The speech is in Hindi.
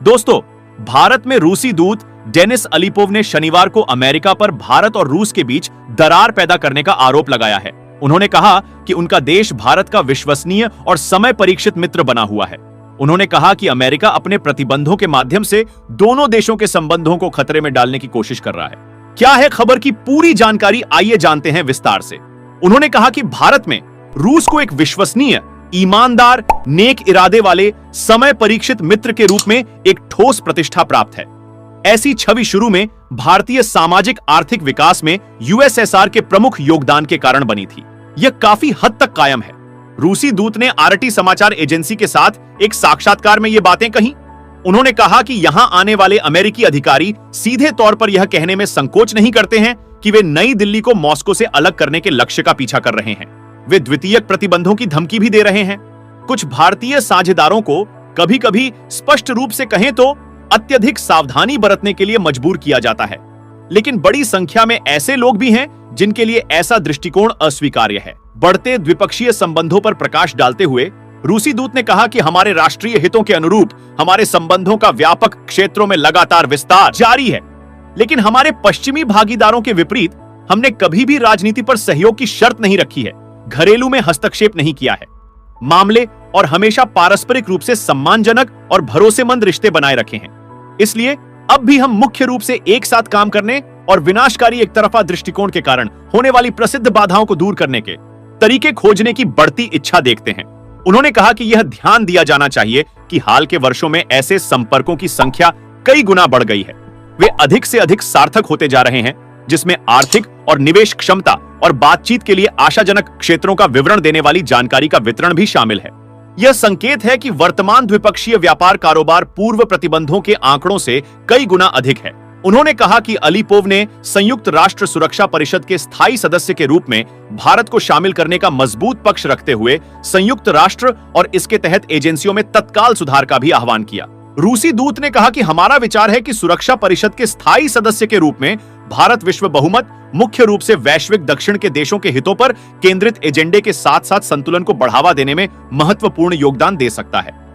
दोस्तों, भारत में रूसी दूत डेनिस अलीपोव ने शनिवार को अमेरिका पर भारत और रूस के बीच दरार पैदा करने का आरोप लगाया है। उन्होंने कहा कि उनका देश भारत का विश्वसनीय और समय परीक्षित मित्र बना हुआ है। उन्होंने कहा कि अमेरिका अपने प्रतिबंधों के माध्यम से दोनों देशों के संबंधों को खतरे में डालने की कोशिश कर रहा है। क्या है खबर की पूरी जानकारी, आइए जानते हैं विस्तार से। उन्होंने कहा कि भारत में रूस को एक विश्वसनीय, ईमानदार, नेक इरादे वाले, समय परीक्षित मित्र के रूप में एक ठोस प्रतिष्ठा प्राप्त है। ऐसी छवि शुरू में भारतीय सामाजिक आर्थिक विकास में यूएसएसआर के प्रमुख योगदान के कारण बनी थी। यह काफी हद तक कायम है। रूसी दूत ने आरटी समाचार एजेंसी के साथ एक साक्षात्कार में ये बातें कही। उन्होंने कहा कि यहां आने वाले अमेरिकी अधिकारी सीधे तौर पर यह कहने में संकोच नहीं करते हैं कि वे नई दिल्ली को मॉस्को से अलग करने के लक्ष्य का पीछा कर रहे हैं। वे द्वितीयक प्रतिबंधों की धमकी भी दे रहे हैं। कुछ भारतीय साझेदारों को कभी-कभी स्पष्ट रूप से कहें तो अत्यधिक सावधानी बरतने के लिए मजबूर किया जाता है, लेकिन बड़ी संख्या में ऐसे लोग भी हैं जिनके लिए ऐसा दृष्टिकोण अस्वीकार्य है। बढ़ते द्विपक्षीय संबंधों पर प्रकाश डालते हुए रूसी दूत ने कहा कि हमारे राष्ट्रीय हितों के अनुरूप हमारे संबंधों का व्यापक क्षेत्रों में लगातार विस्तार जारी है, लेकिन हमारे पश्चिमी भागीदारों के विपरीत हमने कभी भी राजनीति पर सहयोग की शर्त नहीं रखी है, घरेलू में हस्तक्षेप नहीं किया है, मामले और हमेशा पारस्परिक रूप से सम्मानजनक और भरोसेमंद रिश्ते बनाए रखे हैं। इसलिए अब भी हम मुख्य रूप से एक साथ काम करने और विनाशकारी एक तरफा दृष्टिकोण के कारण होने वाली प्रसिद्ध बाधाओं को दूर करने के तरीके खोजने की बढ़ती इच्छा देखते हैं। उन्होंने कहा कि यह ध्यान दिया जाना चाहिए कि हाल के वर्षों में ऐसे संपर्कों की संख्या कई गुना बढ़ गई है। वे अधिक से अधिक सार्थक होते जा रहे हैं, जिसमें आर्थिक और निवेश क्षमता और बातचीत के लिए आशाजनक क्षेत्रों का विवरण देने वाली जानकारी का वितरण भी शामिल है। यह संकेत है कि वर्तमान द्विपक्षीय व्यापार कारोबार पूर्व प्रतिबंधों के आंकड़ों से कई गुना अधिक है। उन्होंने कहा कि अलीपोव ने संयुक्त राष्ट्र सुरक्षा परिषद के स्थायी सदस्य के रूप में भारत को शामिल करने का मजबूत पक्ष रखते हुए संयुक्त राष्ट्र और इसके तहत एजेंसियों में तत्काल सुधार का भी आह्वान किया। रूसी दूत ने कहा कि हमारा विचार है कि सुरक्षा परिषद के स्थायी सदस्य के रूप में भारत विश्व बहुमत, मुख्य रूप से वैश्विक दक्षिण के देशों के हितों पर केंद्रित एजेंडे के साथ साथ संतुलन को बढ़ावा देने में महत्वपूर्ण योगदान दे सकता है।